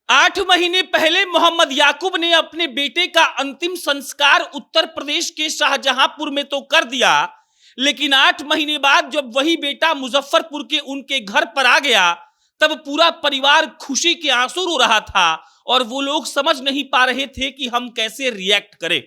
8 महीने पहले मोहम्मद याकूब ने अपने बेटे का अंतिम संस्कार उत्तर प्रदेश के शाहजहांपुर में तो कर दिया, लेकिन 8 महीने बाद जब वही बेटा मुजफ्फरपुर के उनके घर पर आ गया, तब पूरा परिवार खुशी के आंसू रो रहा था और वो लोग समझ नहीं पा रहे थे कि हम कैसे रिएक्ट करें।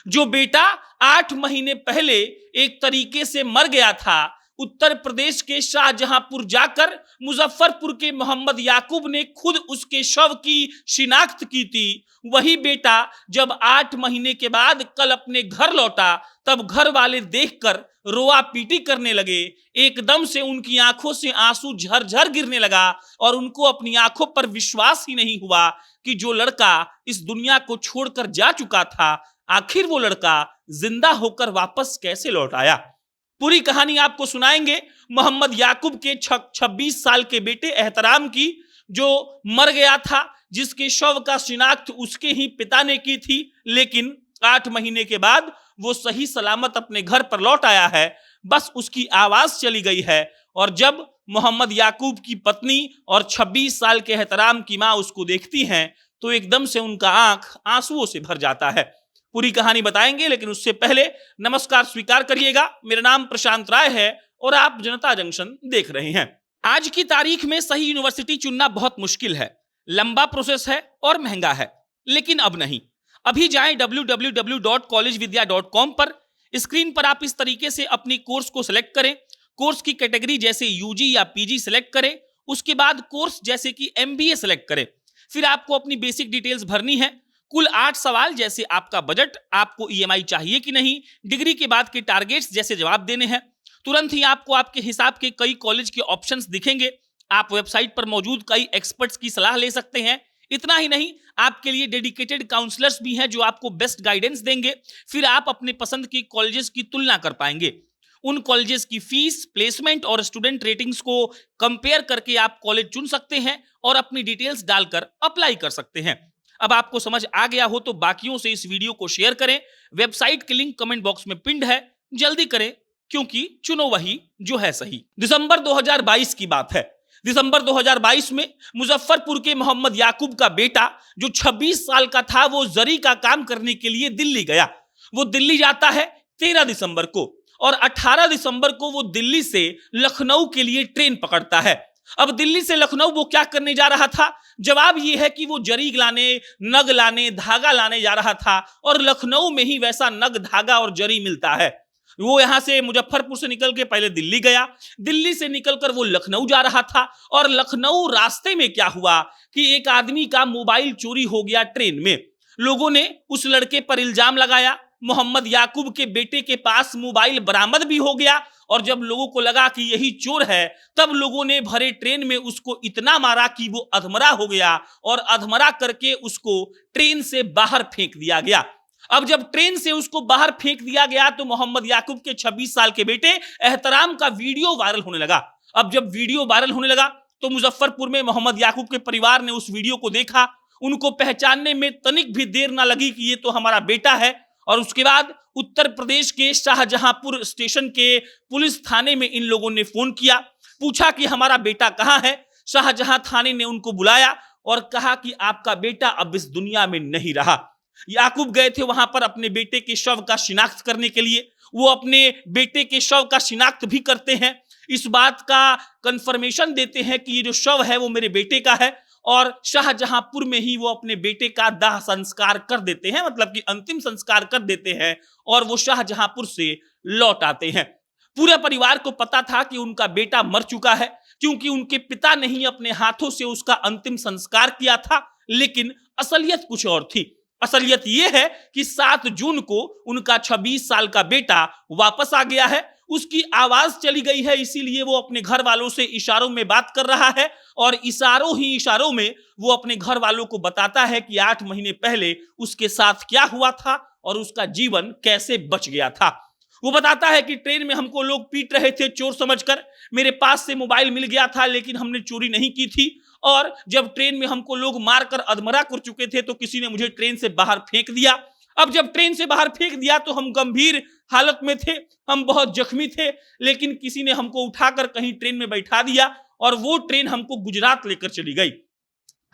जो बेटा 8 महीने पहले एक तरीके से मर गया था, उत्तर प्रदेश के शाहजहांपुर जाकर मुजफ्फरपुर के मोहम्मद याकूब ने खुद उसके शव की शिनाख्त की थी। वही बेटा जब 8 महीने के बाद कल अपने घर लौटा, तब घर वाले देखकर रोआ पीटी करने लगे। एकदम से उनकी आंखों से आंसू झरझर गिरने लगा और उनको अपनी आंखों पर विश्वास ही नहीं हुआ कि जो लड़का इस दुनिया को छोड़कर जा चुका था, आखिर वो लड़का जिंदा होकर वापस कैसे लौट आया। पूरी कहानी आपको सुनाएंगे मोहम्मद याकूब के 26 साल के बेटे एहतराम की, जो मर गया था, जिसके शव का शिनाख्त उसके ही पिता ने की थी, लेकिन 8 महीने के बाद वो सही सलामत अपने घर पर लौट आया है। बस उसकी आवाज चली गई है और जब मोहम्मद याकूब की पत्नी और 26 साल के एहतराम की मां उसको देखती हैं, तो एकदम से उनका आंख आंसुओं से भर जाता है। पूरी कहानी बताएंगे, लेकिन उससे पहले नमस्कार स्वीकार करिएगा। मेरा नाम प्रशांत राय है और आप जनता जंक्शन देख रहे हैं। आज की तारीख में सही यूनिवर्सिटी चुनना बहुत मुश्किल है, लंबा प्रोसेस है और महंगा है, लेकिन अब नहीं। अभी जाएं www.collegevidya.com पर। स्क्रीन पर आप इस तरीके से अपनी कोर्स को सिलेक्ट करें। कोर्स की कैटेगरी जैसे यूजी या पीजी सिलेक्ट करें। उसके बाद कोर्स जैसे कि एमबीए सिलेक्ट करें। फिर आपको अपनी बेसिक डिटेल्स भरनी है। कुल 8 सवाल जैसे आपका बजट, आपको ईएमआई चाहिए कि नहीं, डिग्री के बाद के टारगेट्स जैसे जवाब देने हैं। तुरंत ही आपको आपके हिसाब के कई कॉलेज के ऑप्शंस दिखेंगे। आप वेबसाइट पर मौजूद कई एक्सपर्ट्स की सलाह ले सकते हैं। इतना ही नहीं, आपके लिए डेडिकेटेड काउंसलर्स भी हैं जो आपको बेस्ट गाइडेंस देंगे। फिर आप अपने पसंद के कॉलेजेस की तुलना कर पाएंगे। उन कॉलेजेस की फीस, प्लेसमेंट और स्टूडेंट रेटिंग्स को कंपेयर करके आप कॉलेज चुन सकते हैं और अपनी डिटेल्स डालकर अप्लाई कर सकते हैं। अब आपको समझ आ गया हो तो बाकियों से इस वीडियो को शेयर करें। वेबसाइट की लिंक कमेंट बॉक्स में पिंड है, जल्दी करें, क्योंकि चुनो वही जो है सही। दिसंबर 2022 की बात है। दिसंबर 2022 में मुजफ्फरपुर के मोहम्मद याकूब का बेटा जो 26 साल का था, वो जरी का काम करने के लिए दिल्ली गया। वो दिल्ली जाता है 13 दिसंबर को और 18 दिसंबर को वो दिल्ली से लखनऊ के लिए ट्रेन पकड़ता है। अब दिल्ली से लखनऊ वो क्या करने जा रहा था? जवाब ये है कि वो जरी लाने, नग लाने, धागा लाने जा रहा था और लखनऊ में ही वैसा नग, धागा और जरी मिलता है। वो यहां से मुजफ्फरपुर से निकल के पहले दिल्ली गया। दिल्ली से निकलकर वो लखनऊ जा रहा था और लखनऊ रास्ते में क्या हुआ कि एक आदमी का मोबाइल चोरी हो गया ट्रेन में। लोगों ने उस लड़के पर इल्जाम लगाया। मोहम्मद याकूब के बेटे के पास मोबाइल बरामद भी हो गया और जब लोगों को लगा कि यही चोर है, तब लोगों ने भरे ट्रेन में उसको इतना मारा कि वो अधमरा हो गया और अधमरा करके उसको ट्रेन से बाहर फेंक दिया गया। अब जब ट्रेन से उसको बाहर फेंक दिया गया तो मोहम्मद याकूब के 26 साल के बेटे एहतराम का वीडियो वायरल होने लगा। अब जब वीडियो वायरल होने लगा तो मुजफ्फरपुर में मोहम्मद याकूब के परिवार ने उस वीडियो को देखा। उनको पहचानने में तनिक भी देर ना लगी कि ये तो हमारा बेटा है। और उसके बाद उत्तर प्रदेश के शाहजहांपुर स्टेशन के पुलिस थाने में इन लोगों ने फोन किया, पूछा कि हमारा बेटा कहां है। शाहजहां थाने ने उनको बुलाया और कहा कि आपका बेटा अब इस दुनिया में नहीं रहा। याकूब गए थे वहां पर अपने बेटे के शव का शिनाख्त करने के लिए। वो अपने बेटे के शव का शिनाख्त भी करते हैं, इस बात का कंफर्मेशन देते हैं कि ये जो शव है वो मेरे बेटे का है और शाहजहांपुर में ही वो अपने बेटे का दाह संस्कार कर देते हैं, मतलब कि अंतिम संस्कार कर देते हैं और वो शाहजहांपुर से लौट आते हैं। पूरे परिवार को पता था कि उनका बेटा मर चुका है, क्योंकि उनके पिता ने ही अपने हाथों से उसका अंतिम संस्कार किया था। लेकिन असलियत कुछ और थी। असलियत यह है कि 7 जून को उनका 26 साल का बेटा वापस आ गया है। उसकी आवाज चली गई है, इसीलिए वो अपने घर वालों से इशारों में बात कर रहा है और इशारों ही इशारों में वो अपने घर वालों को बताता है कि 8 महीने पहले उसके साथ क्या हुआ था और उसका जीवन कैसे बच गया था। वो बताता है कि ट्रेन में हमको लोग पीट रहे थे चोर समझकर। मेरे पास से मोबाइल मिल गया था, लेकिन हमने चोरी नहीं की थी। और जब ट्रेन में हमको लोग मारकर अधमरा कर चुके थे तो किसी ने मुझे ट्रेन से बाहर फेंक दिया। अब जब ट्रेन से बाहर फेंक दिया तो हम गंभीर हालत में थे, हम बहुत जख्मी थे, लेकिन किसी ने हमको उठाकर कहीं ट्रेन में बैठा दिया और वो ट्रेन हमको गुजरात लेकर चली गई।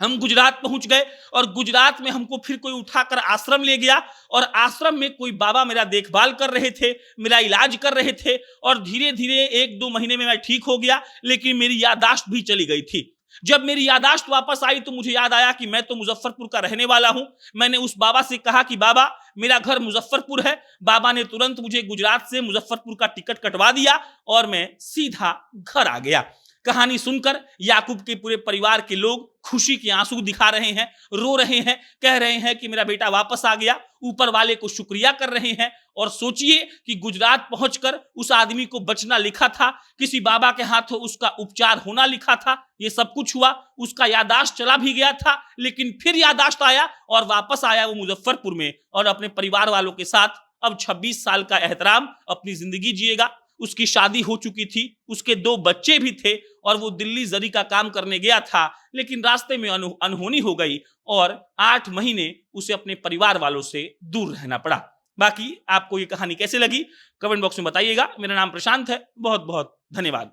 हम गुजरात पहुंच गए और गुजरात में हमको फिर कोई उठाकर आश्रम ले गया और आश्रम में कोई बाबा मेरा देखभाल कर रहे थे, मेरा इलाज कर रहे थे और धीरे धीरे 1-2 महीने में मैं ठीक हो गया, लेकिन मेरी याददाश्त भी चली गई थी। जब मेरी याददाश्त वापस आई तो मुझे याद आया कि मैं तो मुजफ्फरपुर का रहने वाला हूं। मैंने उस बाबा से कहा कि बाबा मेरा घर मुजफ्फरपुर है। बाबा ने तुरंत मुझे गुजरात से मुजफ्फरपुर का टिकट कटवा दिया और मैं सीधा घर आ गया। कहानी सुनकर याकूब के पूरे परिवार के लोग खुशी के आंसू दिखा रहे हैं, रो रहे हैं, कह रहे हैं कि मेरा बेटा वापस आ गया, ऊपर वाले को शुक्रिया कर रहे हैं। और सोचिए कि गुजरात पहुंचकर उस आदमी को बचना लिखा था, किसी बाबा के हाथों उसका उपचार होना लिखा था, ये सब कुछ हुआ, उसका याददाश्त चला भी गया था, लेकिन फिर याददाश्त आया और वापस आया वो मुजफ्फरपुर में और अपने परिवार वालों के साथ अब 26 साल का एहतराम अपनी जिंदगी जिएगा। उसकी शादी हो चुकी थी, उसके 2 बच्चे भी थे और वो दिल्ली जरी का काम करने गया था, लेकिन रास्ते में अनहोनी हो गई और 8 महीने उसे अपने परिवार वालों से दूर रहना पड़ा। बाकी आपको ये कहानी कैसे लगी कमेंट बॉक्स में बताइएगा। मेरा नाम प्रशांत है। बहुत बहुत धन्यवाद।